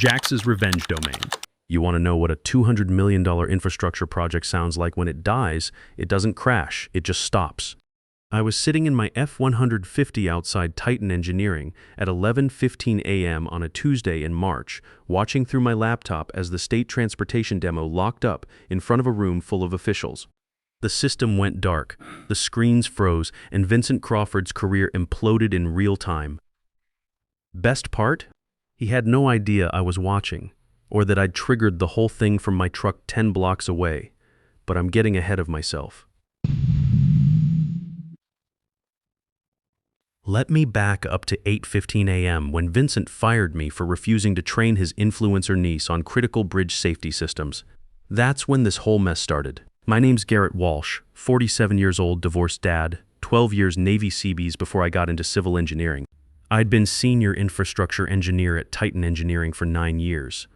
Jax's revenge domain. You want to know what a $200 million infrastructure project sounds like when it dies? It doesn't crash, it just stops. I was sitting in my F-150 outside Titan Engineering at 11:15 a.m. on a Tuesday in March, watching through my laptop as the state transportation demo locked up in front of a room full of officials. The system went dark, the screens froze, and Vincent Crawford's career imploded in real time. Best part? He had no idea I was watching, or that I'd triggered the whole thing from my truck 10 blocks away. But I'm getting ahead of myself. Let me back up to 8:15 a.m. when Vincent fired me for refusing to train his influencer niece on critical bridge safety systems. That's when this whole mess started. My name's Garrett Walsh, 47 years old, divorced dad, 12 years Navy Seabees before I got into civil engineering. I'd been senior infrastructure engineer at Titan Engineering for 9 years.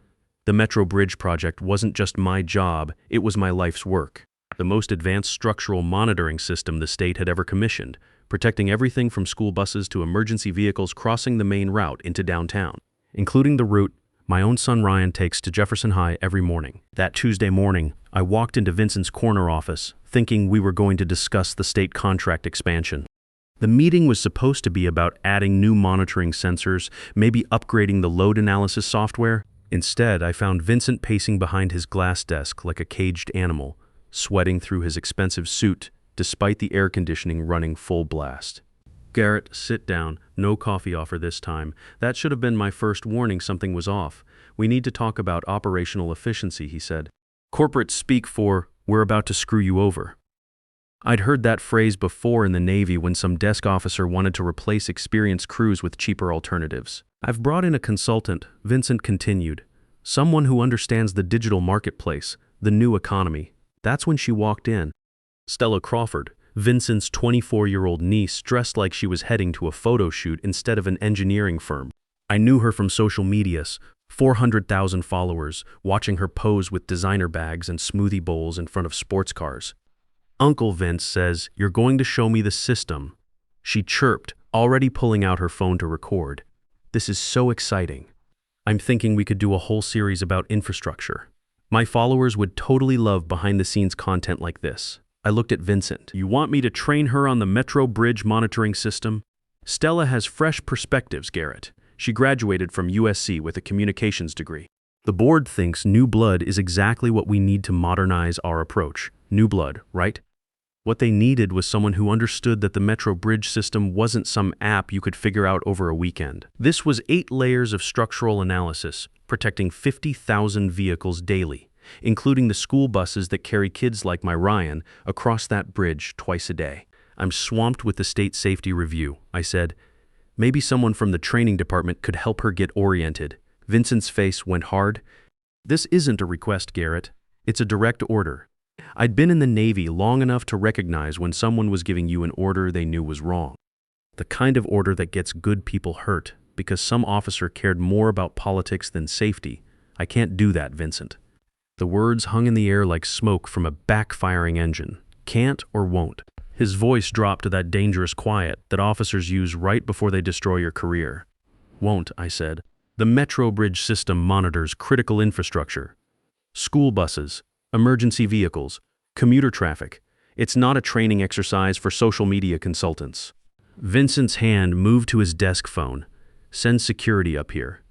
The Metro Bridge project wasn't just my job, it was my life's work. The most advanced structural monitoring system the state had ever commissioned, protecting everything from school buses to emergency vehicles crossing the main route into downtown, including the route my own son Ryan takes to Jefferson High every morning. That Tuesday morning, I walked into Vincent's corner office, thinking we were going to discuss the state contract expansion. The meeting was supposed to be about adding new monitoring sensors, maybe upgrading the load analysis software. Instead, I found Vincent pacing behind his glass desk like a caged animal, sweating through his expensive suit despite the air conditioning running full blast. Garrett, sit down. No coffee offer this time. That should have been my first warning something was off. We need to talk about operational efficiency, he said. Corporate speak for, we're about to screw you over. I'd heard that phrase before in the Navy when some desk officer wanted to replace experienced crews with cheaper alternatives. I've brought in a consultant, Vincent continued. Someone who understands the digital marketplace, the new economy. That's when she walked in. Stella Crawford, Vincent's 24-year-old niece, dressed like she was heading to a photo shoot instead of an engineering firm. I knew her from social medias, 400,000 followers, watching her pose with designer bags and smoothie bowls in front of sports cars. Uncle Vince says, "You're going to show me the system." She chirped, already pulling out her phone to record. This is so exciting. I'm thinking we could do a whole series about infrastructure. My followers would totally love behind-the-scenes content like this. I looked at Vincent. You want me to train her on the Metro Bridge monitoring system? Stella has fresh perspectives, Garrett. She graduated from USC with a communications degree. The board thinks new blood is exactly what we need to modernize our approach. New blood, right? What they needed was someone who understood that the Metro Bridge system wasn't some app you could figure out over a weekend. This was 8 layers of structural analysis, protecting 50,000 vehicles daily, including the school buses that carry kids like my Ryan across that bridge twice a day. I'm swamped with the state safety review, I said. Maybe someone from the training department could help her get oriented. Vincent's face went hard. This isn't a request, Garrett. It's a direct order. I'd been in the Navy long enough to recognize when someone was giving you an order they knew was wrong. The kind of order that gets good people hurt because some officer cared more about politics than safety. I can't do that, Vincent. The words hung in the air like smoke from a backfiring engine. Can't or won't. His voice dropped to that dangerous quiet that officers use right before they destroy your career. Won't, I said. The Metro Bridge system monitors critical infrastructure. School buses, emergency vehicles, commuter traffic. It's not a training exercise for social media consultants. Vincent's hand moved to his desk phone. Send security up here.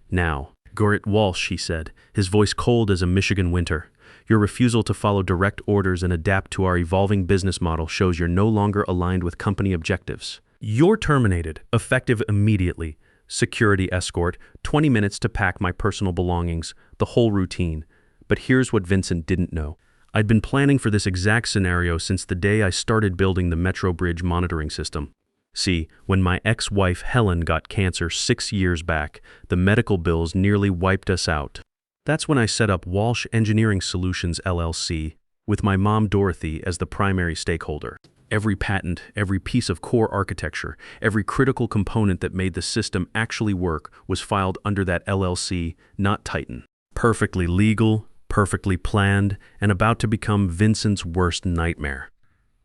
Now. Garrett Walsh, he said, his voice cold as a Michigan winter. Your refusal to follow direct orders and adapt to our evolving business model shows you're no longer aligned with company objectives. You're terminated, effective immediately. Security escort, 20 minutes to pack my personal belongings, the whole routine. But here's what Vincent didn't know. I'd been planning for this exact scenario since the day I started building the Metro Bridge monitoring system. See, when my ex-wife Helen got cancer 6 years back, the medical bills nearly wiped us out. That's when I set up Walsh Engineering Solutions LLC, with my mom Dorothy as the primary stakeholder. Every patent, every piece of core architecture, every critical component that made the system actually work was filed under that LLC, not Titan. Perfectly legal, perfectly planned, and about to become Vincent's worst nightmare.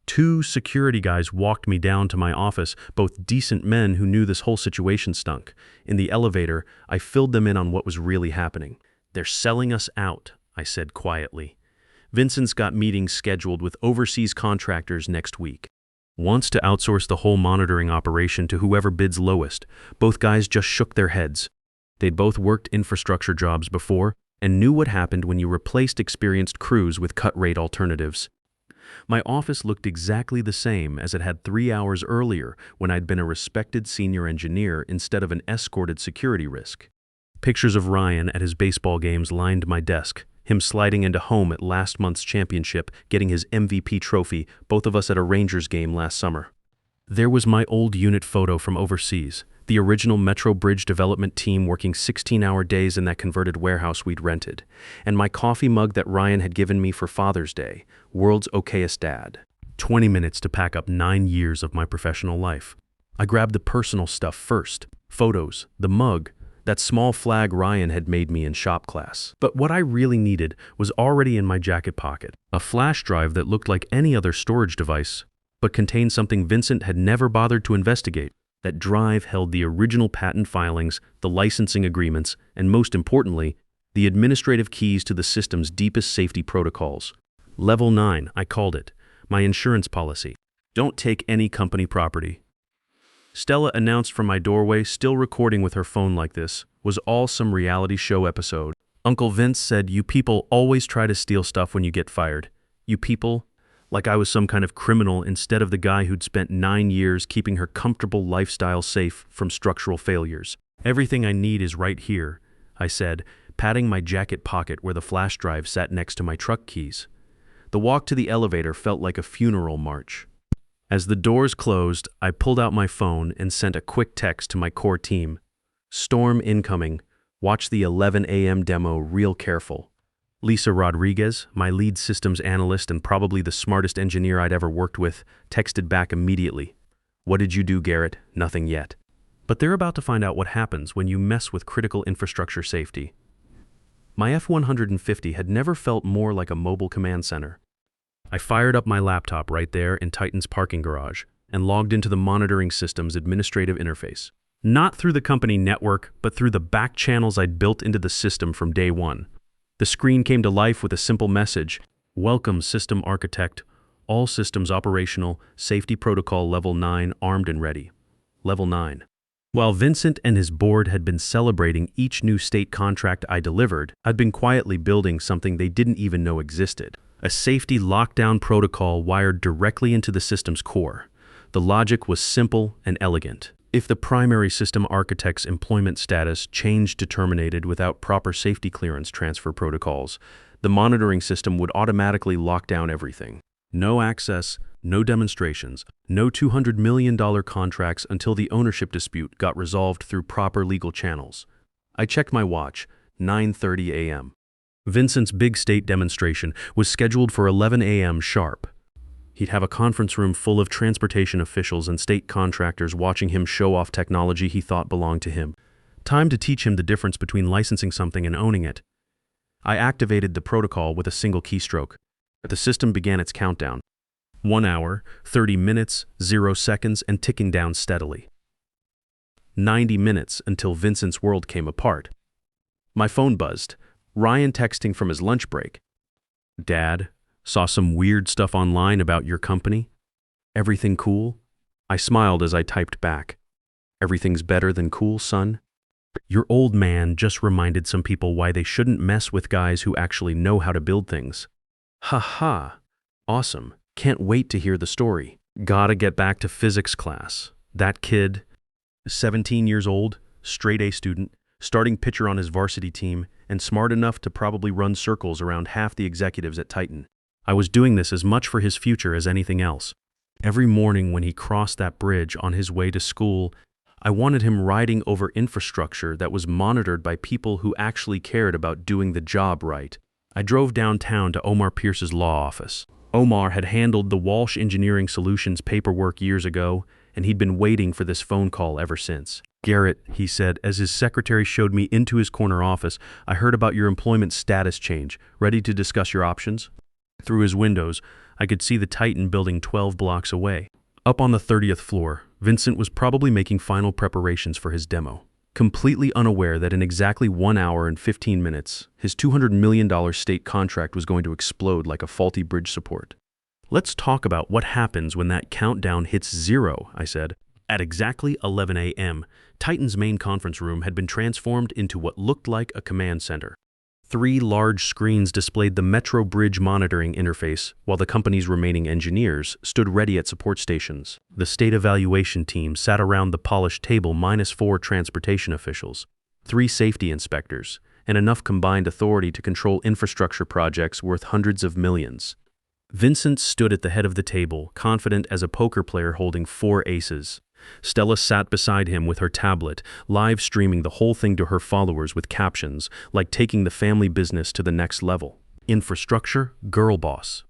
Two security guys walked me down to my office, both decent men who knew this whole situation stunk. In the elevator, I filled them in on what was really happening. "They're selling us out," I said quietly. "Vincent's got meetings scheduled with overseas contractors next week. Wants to outsource the whole monitoring operation to whoever bids lowest." Both guys just shook their heads. They'd both worked infrastructure jobs before and knew what happened when you replaced experienced crews with cut-rate alternatives. My office looked exactly the same as it had 3 hours earlier when I'd been a respected senior engineer instead of an escorted security risk. Pictures of Ryan at his baseball games lined my desk, him sliding into home at last month's championship, getting his MVP trophy, both of us at a Rangers game last summer. There was my old unit photo from overseas, the original Metro Bridge development team working 16-hour days in that converted warehouse we'd rented, and my coffee mug that Ryan had given me for Father's Day, world's okayest dad. 20 minutes to pack up 9 years of my professional life. I grabbed the personal stuff first, photos, the mug, that small flag Ryan had made me in shop class. But what I really needed was already in my jacket pocket, a flash drive that looked like any other storage device, but contained something Vincent had never bothered to investigate. That drive held the original patent filings, the licensing agreements, and most importantly, the administrative keys to the system's deepest safety protocols. Level 9, I called it, my insurance policy. Don't take any company property. Stella announced from my doorway, still recording with her phone like this, was all some reality show episode. Uncle Vince said, "You people always try to steal stuff when you get fired. You people," like I was some kind of criminal instead of the guy who'd spent 9 years keeping her comfortable lifestyle safe from structural failures. "Everything I need is right here," I said, patting my jacket pocket where the flash drive sat next to my truck keys. The walk to the elevator felt like a funeral march. As the doors closed, I pulled out my phone and sent a quick text to my core team. "Storm incoming. Watch the 11 a.m. demo real careful." Lisa Rodriguez, my lead systems analyst and probably the smartest engineer I'd ever worked with, texted back immediately. "What did you do, Garrett? Nothing yet." But they're about to find out what happens when you mess with critical infrastructure safety. My F-150 had never felt more like a mobile command center. I fired up my laptop right there in Titan's parking garage and logged into the monitoring system's administrative interface. Not through the company network, but through the back channels I'd built into the system from day one. The screen came to life with a simple message: "Welcome, System Architect. All systems operational. Safety Protocol Level 9 armed and ready." Level 9. While Vincent and his board had been celebrating each new state contract I delivered, I'd been quietly building something they didn't even know existed. A safety lockdown protocol wired directly into the system's core. The logic was simple and elegant. If the primary system architect's employment status changed to terminated without proper safety clearance transfer protocols, the monitoring system would automatically lock down everything. No access, no demonstrations, no $200 million contracts until the ownership dispute got resolved through proper legal channels. I checked my watch, 9:30 a.m. Vincent's big state demonstration was scheduled for 11 a.m. sharp. He'd have a conference room full of transportation officials and state contractors watching him show off technology he thought belonged to him. Time to teach him the difference between licensing something and owning it. I activated the protocol with a single keystroke. The system began its countdown. 1 hour, 30 minutes, 0 seconds, and ticking down steadily. 90 minutes until Vincent's world came apart. My phone buzzed. Ryan texting from his lunch break. "Dad, saw some weird stuff online about your company. Everything cool?" I smiled as I typed back. "Everything's better than cool, son. Your old man just reminded some people why they shouldn't mess with guys who actually know how to build things." "Ha ha. Awesome. Can't wait to hear the story." Gotta get back to physics class. That kid, 17 years old, straight A student, starting pitcher on his varsity team, and smart enough to probably run circles around half the executives at Titan. I was doing this as much for his future as anything else. Every morning when he crossed that bridge on his way to school, I wanted him riding over infrastructure that was monitored by people who actually cared about doing the job right. I drove downtown to Omar Pierce's law office. Omar had handled the Walsh Engineering Solutions paperwork years ago, and he'd been waiting for this phone call ever since. "Garrett," he said, as his secretary showed me into his corner office, "I heard about your employment status change. Ready to discuss your options?" Through his windows, I could see the Titan building 12 blocks away. Up on the 30th floor, Vincent was probably making final preparations for his demo, completely unaware that in exactly 1 hour and 15 minutes, his $200 million state contract was going to explode like a faulty bridge support. "Let's talk about what happens when that countdown hits zero," I said. At exactly 11 a.m., Titan's main conference room had been transformed into what looked like a command center. 3 large screens displayed the Metro Bridge monitoring interface, while the company's remaining engineers stood ready at support stations. The state evaluation team sat around the polished table minus 4 transportation officials, 3 safety inspectors, and enough combined authority to control infrastructure projects worth hundreds of millions. Vincent stood at the head of the table, confident as a poker player holding 4 aces. Stella sat beside him with her tablet, live streaming the whole thing to her followers with captions, like taking the family business to the next level. "Infrastructure, girl boss."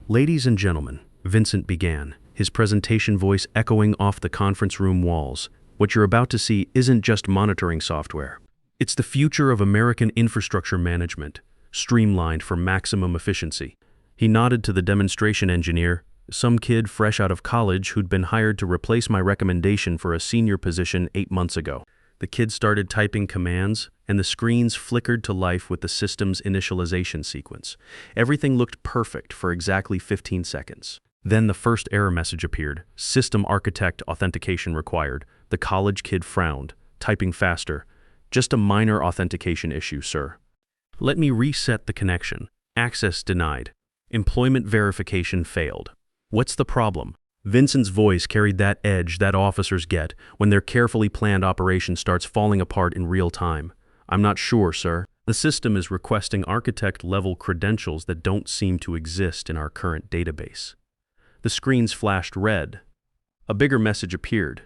"Ladies and gentlemen," Vincent began, his presentation voice echoing off the conference room walls. "What you're about to see isn't just monitoring software. It's the future of American infrastructure management, streamlined for maximum efficiency." He nodded to the demonstration engineer, some kid fresh out of college who'd been hired to replace my recommendation for a senior position 8 months ago. The kid started typing commands, and the screens flickered to life with the system's initialization sequence. Everything looked perfect for exactly 15 seconds. Then the first error message appeared: "System architect authentication required." The college kid frowned, typing faster. "Just a minor authentication issue, sir." "Let me reset the connection. Access denied. Employment verification failed." "What's the problem?" Vincent's voice carried that edge that officers get when their carefully planned operation starts falling apart in real time. "I'm not sure, sir. The system is requesting architect-level credentials that don't seem to exist in our current database." The screens flashed red. A bigger message appeared.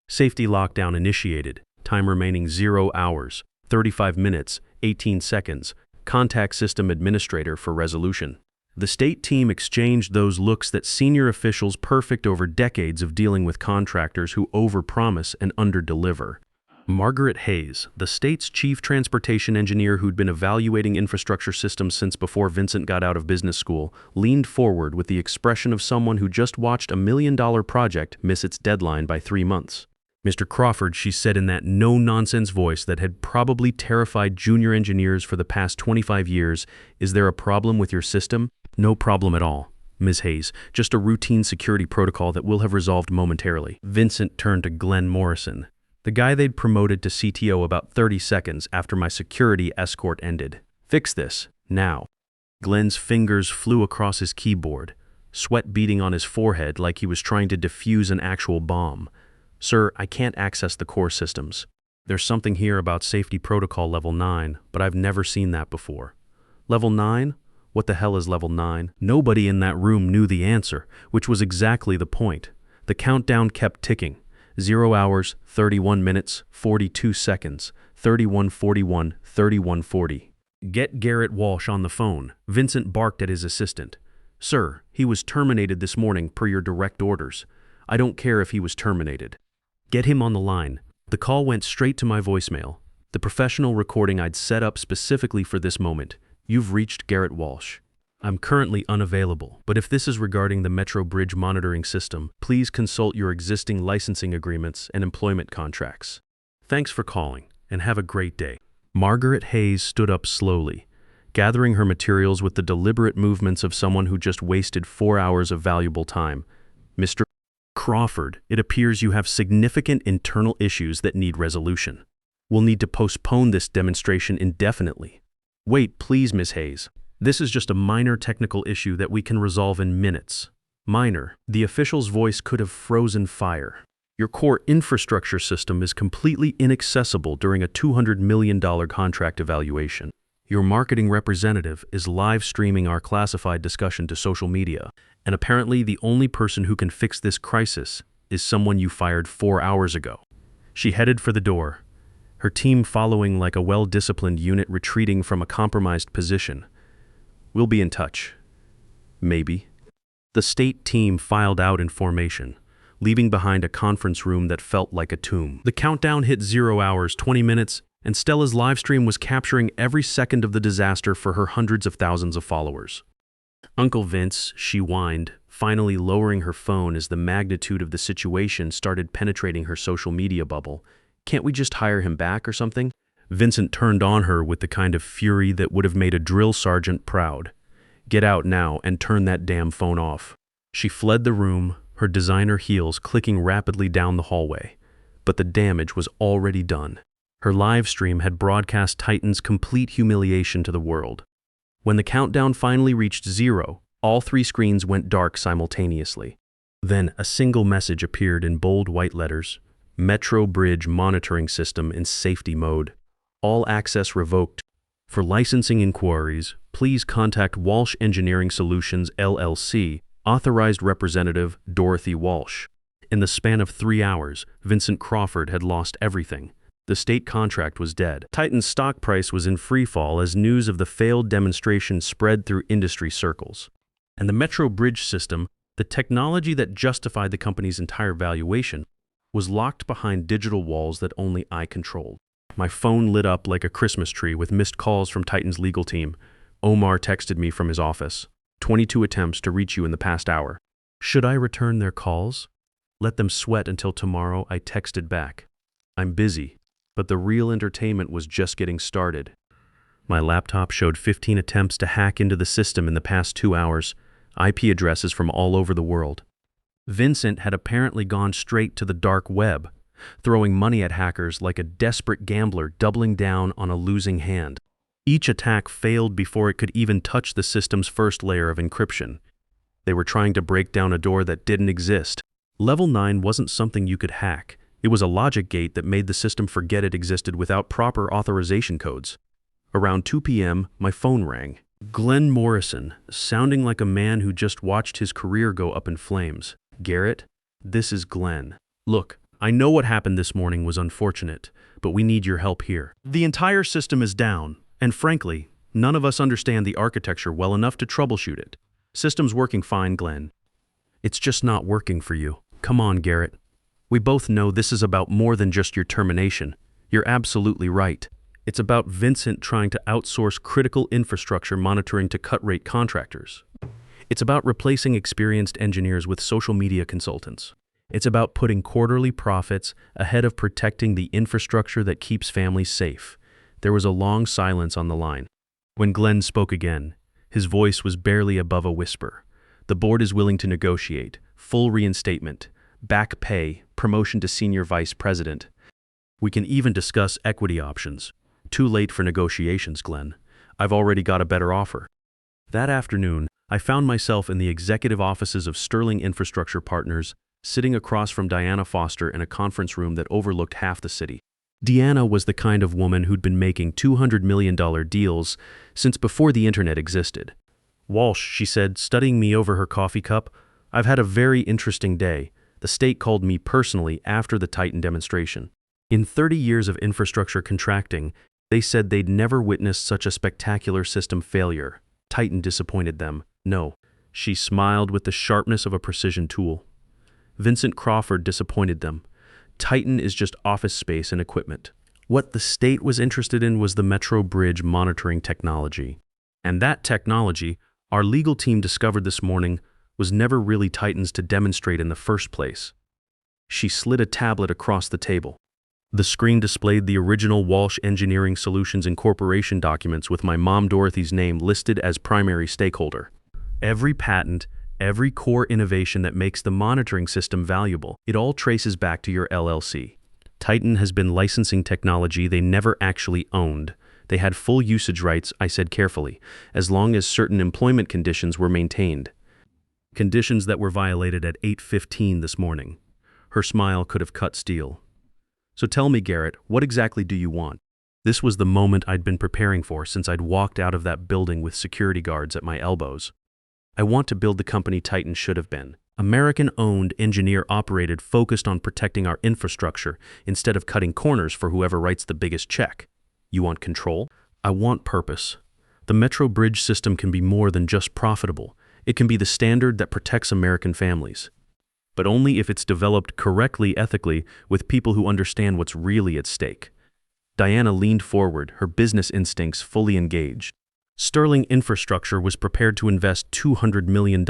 "Safety lockdown initiated. Time remaining 0 hours, 35 minutes, 18 seconds. Contact system administrator for resolution." The state team exchanged those looks that senior officials perfect over decades of dealing with contractors who overpromise and underdeliver. Margaret Hayes, the state's chief transportation engineer who'd been evaluating infrastructure systems since before Vincent got out of business school, leaned forward with the expression of someone who just watched $1 million project miss its deadline by 3 months. "Mr. Crawford," she said in that no-nonsense voice that had probably terrified junior engineers for the past 25 years, "is there a problem with your system?" "No problem at all, Ms. Hayes. Just a routine security protocol that we'll have resolved momentarily." Vincent turned to Glenn Morrison, the guy they'd promoted to CTO about 30 seconds after my security escort ended. "Fix this, now." Glenn's fingers flew across his keyboard, sweat beading on his forehead like he was trying to defuse an actual bomb. "Sir, I can't access the core systems. There's something here about safety protocol level 9, but I've never seen that before." "Level 9? What the hell is level 9? Nobody in that room knew the answer, which was exactly the point. The countdown kept ticking. 0 hours, 31 minutes, 42 seconds, 31:41, 31:40. "Get Garrett Walsh on the phone," Vincent barked at his assistant. "Sir, he was terminated this morning per your direct orders." "I don't care if he was terminated." "Get him on the line." The call went straight to my voicemail, the professional recording I'd set up specifically for this moment. "You've reached Garrett Walsh. I'm currently unavailable, but if this is regarding the Metro Bridge monitoring system, please consult your existing licensing agreements and employment contracts. Thanks for calling, and have a great day." Margaret Hayes stood up slowly, gathering her materials with the deliberate movements of someone who just wasted 4 hours of valuable time. "Mr. Crawford, it appears you have significant internal issues that need resolution. We'll need to postpone this demonstration indefinitely." "Wait, please, Ms. Hayes. This is just a minor technical issue that we can resolve in minutes." "Minor?" The official's voice could have frozen fire. "Your core infrastructure system is completely inaccessible during a $200 million contract evaluation. Your marketing representative is live streaming our classified discussion to social media, and apparently the only person who can fix this crisis is someone you fired 4 hours ago." She headed for the door, her team following like a well-disciplined unit retreating from a compromised position. "We'll be in touch." Maybe. The state team filed out in formation, leaving behind a conference room that felt like a tomb. The countdown hit 0 hours, 20 minutes, and Stella's livestream was capturing every second of the disaster for her hundreds of thousands of followers. Uncle Vince, she whined, finally lowering her phone as the magnitude of the situation started penetrating her social media bubble. Can't we just hire him back or something? Vincent turned on her with the kind of fury that would have made a drill sergeant proud. Get out now and turn that damn phone off. She fled the room, her designer heels clicking rapidly down the hallway. But the damage was already done. Her live stream had broadcast Titan's complete humiliation to the world. When the countdown finally reached 0, all 3 screens went dark simultaneously. Then a single message appeared in bold white letters: Metro Bridge Monitoring System in Safety Mode. All access revoked. For licensing inquiries, please contact Walsh Engineering Solutions LLC, authorized representative Dorothy Walsh. In the span of 3 hours, Vincent Crawford had lost everything. The state contract was dead. Titan's stock price was in freefall as news of the failed demonstration spread through industry circles. And the Metro Bridge system, the technology that justified the company's entire valuation, was locked behind digital walls that only I controlled. My phone lit up like a Christmas tree with missed calls from Titan's legal team. Omar texted me from his office. 22 attempts to reach you in the past hour. Should I return their calls? Let them sweat until tomorrow, I texted back. I'm busy, but the real entertainment was just getting started. My laptop showed 15 attempts to hack into the system in the past 2 hours, IP addresses from all over the world. Vincent had apparently gone straight to the dark web, throwing money at hackers like a desperate gambler doubling down on a losing hand. Each attack failed before it could even touch the system's first layer of encryption. They were trying to break down a door that didn't exist. Level 9 wasn't something you could hack. It was a logic gate that made the system forget it existed without proper authorization codes. Around 2 p.m., my phone rang. Glenn Morrison, sounding like a man who just watched his career go up in flames. Garrett, this is Glenn. Look, I know what happened this morning was unfortunate, but we need your help here. The entire system is down, and frankly, none of us understand the architecture well enough to troubleshoot it. System's working fine, Glenn. It's just not working for you. Come on, Garrett. We both know this is about more than just your termination. You're absolutely right. It's about Vincent trying to outsource critical infrastructure monitoring to cut-rate contractors. It's about replacing experienced engineers with social media consultants. It's about putting quarterly profits ahead of protecting the infrastructure that keeps families safe. There was a long silence on the line. When Glenn spoke again, his voice was barely above a whisper. The board is willing to negotiate, full reinstatement, back pay, promotion to senior vice president. We can even discuss equity options. Too late for negotiations, Glenn. I've already got a better offer. That afternoon, I found myself in the executive offices of Sterling Infrastructure Partners, sitting across from Diana Foster in a conference room that overlooked half the city. Deanna was the kind of woman who'd been making $200 million deals since before the internet existed. Walsh, she said, studying me over her coffee cup, I've had a very interesting day. The state called me personally after the Titan demonstration. In 30 years of infrastructure contracting, they said they'd never witnessed such a spectacular system failure. Titan disappointed them. No. She smiled with the sharpness of a precision tool. Vincent Crawford disappointed them. Titan is just office space and equipment. What the state was interested in was the Metro Bridge monitoring technology. And that technology, our legal team discovered this morning, was never really Titan's to demonstrate in the first place. She slid a tablet across the table. The screen displayed the original Walsh Engineering Solutions Incorporation documents with my mom Dorothy's name listed as primary stakeholder. Every patent, every core innovation that makes the monitoring system valuable, it all traces back to your LLC. Titan has been licensing technology they never actually owned. They had full usage rights, I said carefully, as long as certain employment conditions were maintained. Conditions that were violated at 8:15 this morning. Her smile could have cut steel. So tell me, Garrett, what exactly do you want? This was the moment I'd been preparing for since I'd walked out of that building with security guards at my elbows. I want to build the company Titan should have been. American-owned, engineer-operated, focused on protecting our infrastructure instead of cutting corners for whoever writes the biggest check. You want control? I want purpose. The Metro Bridge system can be more than just profitable. It can be the standard that protects American families. But only if it's developed correctly ethically with people who understand what's really at stake. Diana leaned forward, her business instincts fully engaged. Sterling Infrastructure was prepared to invest $200 million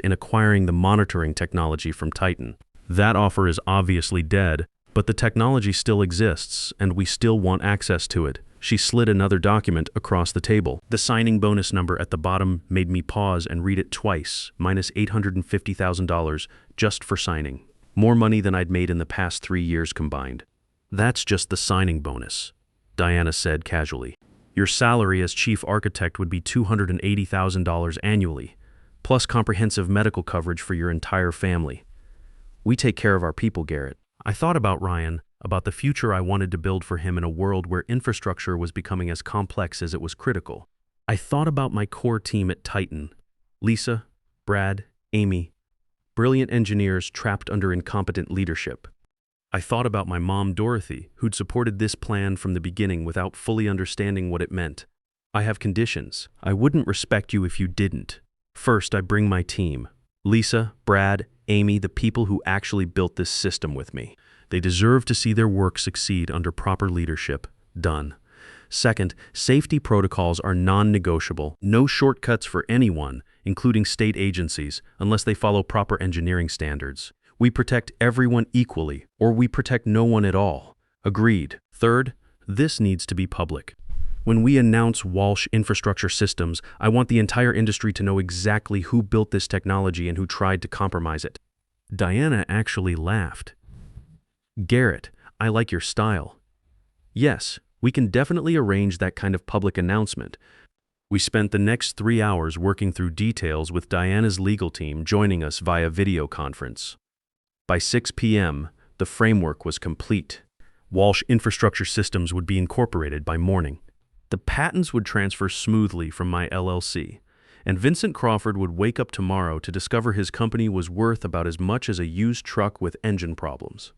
in acquiring the monitoring technology from Titan. That offer is obviously dead, but the technology still exists, and we still want access to it. She slid another document across the table. The signing bonus number at the bottom made me pause and read it twice, minus $850,000 just for signing. More money than I'd made in the past 3 years combined. That's just the signing bonus, Diana said casually. Your salary as chief architect would be $280,000 annually, plus comprehensive medical coverage for your entire family. We take care of our people, Garrett. I thought about Ryan, about the future I wanted to build for him in a world where infrastructure was becoming as complex as it was critical. I thought about my core team at Titan: Lisa, Brad, Amy, brilliant engineers trapped under incompetent leadership. I thought about my mom, Dorothy, who'd supported this plan from the beginning without fully understanding what it meant. I have conditions. I wouldn't respect you if you didn't. First, I bring my team: Lisa, Brad, Amy, the people who actually built this system with me. They deserve to see their work succeed under proper leadership. Done. Second, safety protocols are non-negotiable. No shortcuts for anyone, including state agencies, unless they follow proper engineering standards. We protect everyone equally, or we protect no one at all. Agreed. Third, this needs to be public. When we announce Walsh Infrastructure Systems, I want the entire industry to know exactly who built this technology and who tried to compromise it. Diana actually laughed. Garrett, I like your style. Yes, we can definitely arrange that kind of public announcement. We spent the next 3 hours working through details with Diana's legal team joining us via video conference. By 6 p.m., the framework was complete. Walsh Infrastructure Systems would be incorporated by morning. The patents would transfer smoothly from my LLC, and Vincent Crawford would wake up tomorrow to discover his company was worth about as much as a used truck with engine problems.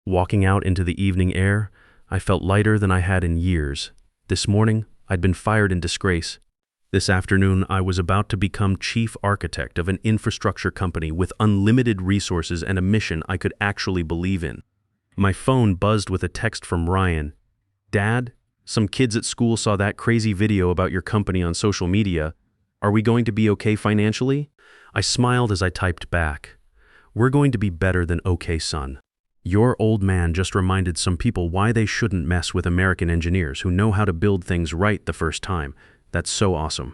Walking out into the evening air, I felt lighter than I had in years. This morning, I'd been fired in disgrace. This afternoon, I was about to become chief architect of an infrastructure company with unlimited resources and a mission I could actually believe in. My phone buzzed with a text from Ryan. Dad, some kids at school saw that crazy video about your company on social media. Are we going to be okay financially? I smiled as I typed back. We're going to be better than okay, son. Your old man just reminded some people why they shouldn't mess with American engineers who know how to build things right the first time. That's so awesome.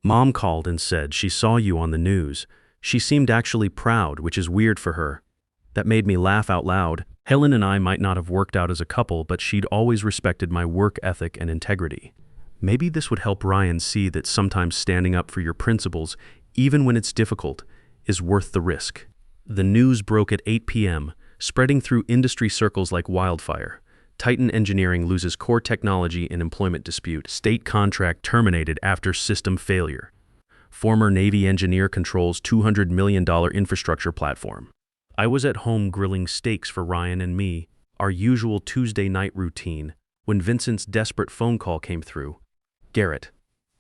Mom called and said she saw you on the news. She seemed actually proud, which is weird for her. That made me laugh out loud. Helen and I might not have worked out as a couple, but she'd always respected my work ethic and integrity. Maybe this would help Ryan see that sometimes standing up for your principles, even when it's difficult, is worth the risk. The news broke at 8 p.m., spreading through industry circles like wildfire. Titan Engineering loses core technology in employment dispute. State contract terminated after system failure. Former Navy engineer controls $200 million infrastructure platform. I was at home grilling steaks for Ryan and me, our usual Tuesday night routine, when Vincent's desperate phone call came through. Garrett,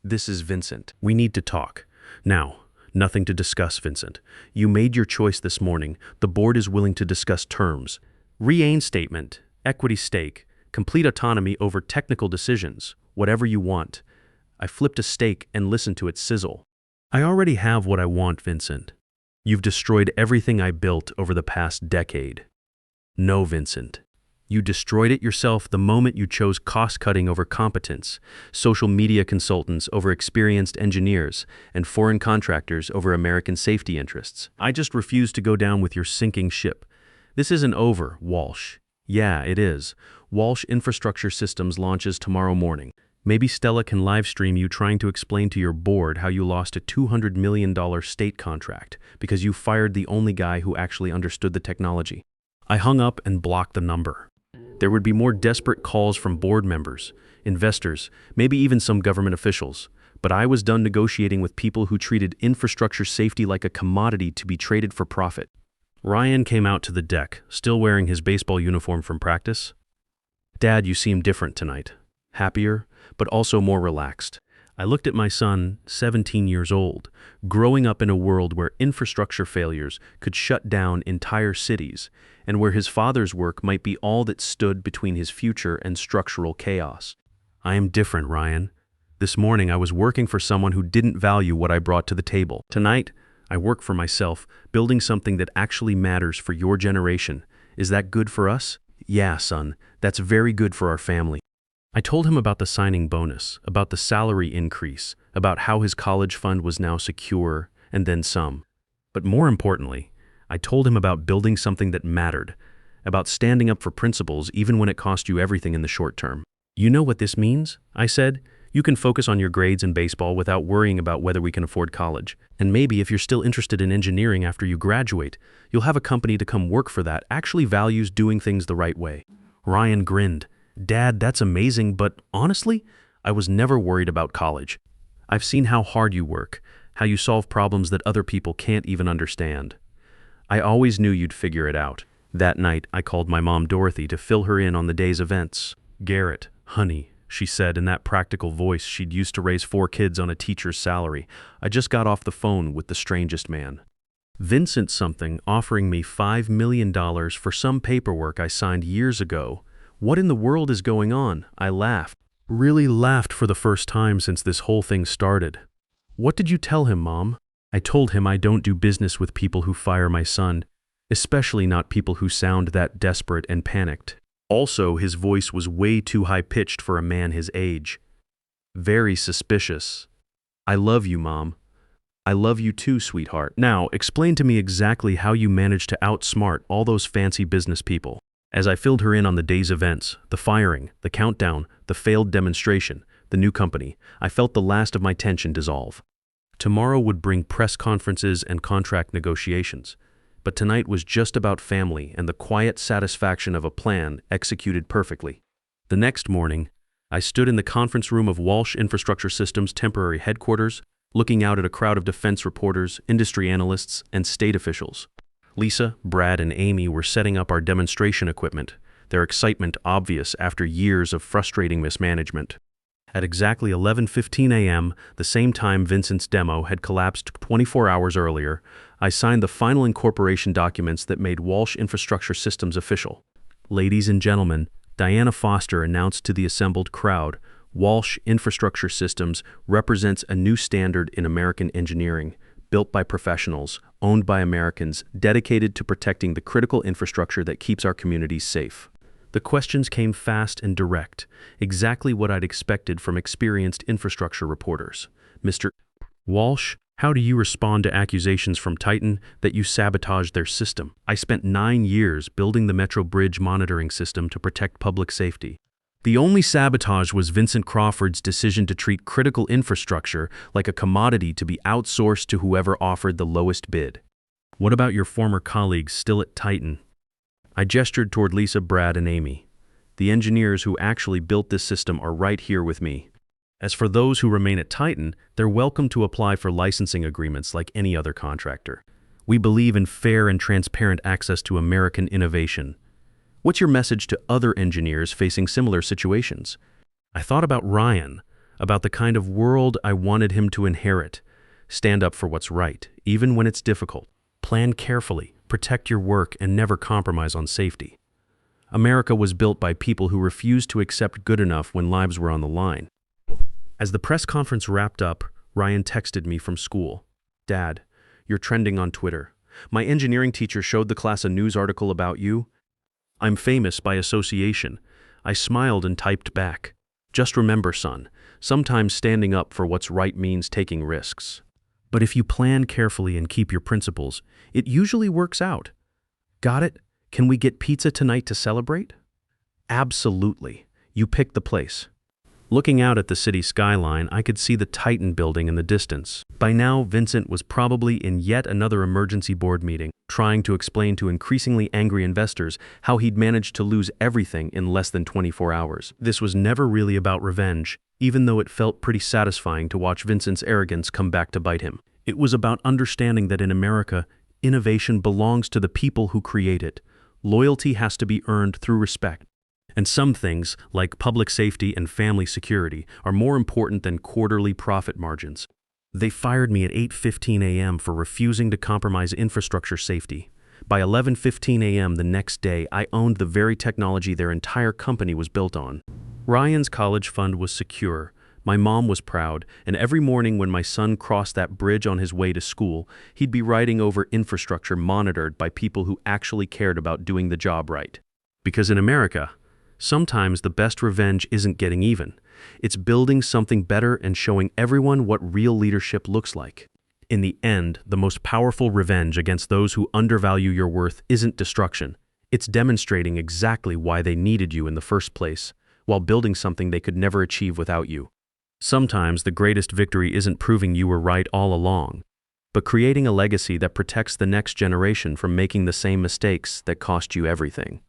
this is Vincent. We need to talk. Now. Nothing to discuss, Vincent. You made your choice this morning. The board is willing to discuss terms. Reinstatement, equity stake, complete autonomy over technical decisions, whatever you want. I flipped a steak and listened to it sizzle. I already have what I want, Vincent. You've destroyed everything I built over the past decade. No, Vincent. You destroyed it yourself the moment you chose cost-cutting over competence, social media consultants over experienced engineers, and foreign contractors over American safety interests. I just refuse to go down with your sinking ship. This isn't over, Walsh. Yeah, it is. Walsh Infrastructure Systems launches tomorrow morning. Maybe Stella can live-stream you trying to explain to your board how you lost a $200 million state contract because you fired the only guy who actually understood the technology. I hung up and blocked the number. There would be more desperate calls from board members, investors, maybe even some government officials. But I was done negotiating with people who treated infrastructure safety like a commodity to be traded for profit. Ryan came out to the deck, still wearing his baseball uniform from practice. Dad, you seem different tonight. Happier, but also more relaxed. I looked at my son, 17 years old, growing up in a world where infrastructure failures could shut down entire cities, and where his father's work might be all that stood between his future and structural chaos. I am different, Ryan. This morning I was working for someone who didn't value what I brought to the table. Tonight, I work for myself, building something that actually matters for your generation. Is that good for us? Yeah, son, that's very good for our family. I told him about the signing bonus, about the salary increase, about how his college fund was now secure, and then some. But more importantly, I told him about building something that mattered, about standing up for principles even when it cost you everything in the short term. You know what this means? I said. You can focus on your grades in baseball without worrying about whether we can afford college. And maybe if you're still interested in engineering after you graduate, you'll have a company to come work for that actually values doing things the right way. Ryan grinned. Dad, that's amazing, but honestly, I was never worried about college. I've seen how hard you work, how you solve problems that other people can't even understand. I always knew you'd figure it out. That night, I called my mom Dorothy to fill her in on the day's events. Garrett, honey, she said in that practical voice she'd used to raise 4 kids on a teacher's salary, I just got off the phone with the strangest man. Vincent something offering me $5 million for some paperwork I signed years ago. What in the world is going on? I laughed. Really laughed for the first time since this whole thing started. What did you tell him, Mom? I told him I don't do business with people who fire my son, especially not people who sound that desperate and panicked. Also, his voice was way too high-pitched for a man his age. Very suspicious. I love you, Mom. I love you too, sweetheart. Now, explain to me exactly how you managed to outsmart all those fancy business people. As I filled her in on the day's events, the firing, the countdown, the failed demonstration, the new company, I felt the last of my tension dissolve. Tomorrow would bring press conferences and contract negotiations. But tonight was just about family and the quiet satisfaction of a plan executed perfectly. The next morning, I stood in the conference room of Walsh Infrastructure Systems' temporary headquarters, looking out at a crowd of defense reporters, industry analysts, and state officials. Lisa, Brad, and Amy were setting up our demonstration equipment, their excitement obvious after years of frustrating mismanagement. At exactly 11:15 a.m., the same time Vincent's demo had collapsed 24 hours earlier, I signed the final incorporation documents that made Walsh Infrastructure Systems official. Ladies and gentlemen, Diana Foster announced to the assembled crowd, Walsh Infrastructure Systems represents a new standard in American engineering, built by professionals, owned by Americans, dedicated to protecting the critical infrastructure that keeps our communities safe. The questions came fast and direct, exactly what I'd expected from experienced infrastructure reporters. Mr. Walsh, how do you respond to accusations from Titan that you sabotaged their system? I spent 9 years building the Metro Bridge monitoring system to protect public safety. The only sabotage was Vincent Crawford's decision to treat critical infrastructure like a commodity to be outsourced to whoever offered the lowest bid. What about your former colleagues still at Titan? I gestured toward Lisa, Brad, and Amy. The engineers who actually built this system are right here with me. As for those who remain at Titan, they're welcome to apply for licensing agreements like any other contractor. We believe in fair and transparent access to American innovation. What's your message to other engineers facing similar situations? I thought about Ryan, about the kind of world I wanted him to inherit. Stand up for what's right, even when it's difficult. Plan carefully, protect your work, and never compromise on safety. America was built by people who refused to accept good enough when lives were on the line. As the press conference wrapped up, Ryan texted me from school. Dad, you're trending on Twitter. My engineering teacher showed the class a news article about you. I'm famous by association. I smiled and typed back. Just remember, son, sometimes standing up for what's right means taking risks. But if you plan carefully and keep your principles, it usually works out. Got it? Can we get pizza tonight to celebrate? Absolutely. You pick the place. Looking out at the city skyline, I could see the Titan building in the distance. By now, Vincent was probably in yet another emergency board meeting, trying to explain to increasingly angry investors how he'd managed to lose everything in less than 24 hours. This was never really about revenge, even though it felt pretty satisfying to watch Vincent's arrogance come back to bite him. It was about understanding that in America, innovation belongs to the people who create it. Loyalty has to be earned through respect. And some things, like public safety and family security, are more important than quarterly profit margins. They fired me at 8:15 a.m. for refusing to compromise infrastructure safety. By 11:15 a.m. the next day, I owned the very technology their entire company was built on. Ryan's college fund was secure, My mom was proud, and every morning when my son crossed that bridge on his way to school, he'd be riding over infrastructure monitored by people who actually cared about doing the job right. Because in America, sometimes the best revenge isn't getting even. It's building something better and showing everyone what real leadership looks like. In the end, the most powerful revenge against those who undervalue your worth isn't destruction. It's demonstrating exactly why they needed you in the first place, while building something they could never achieve without you. Sometimes the greatest victory isn't proving you were right all along, but creating a legacy that protects the next generation from making the same mistakes that cost you everything.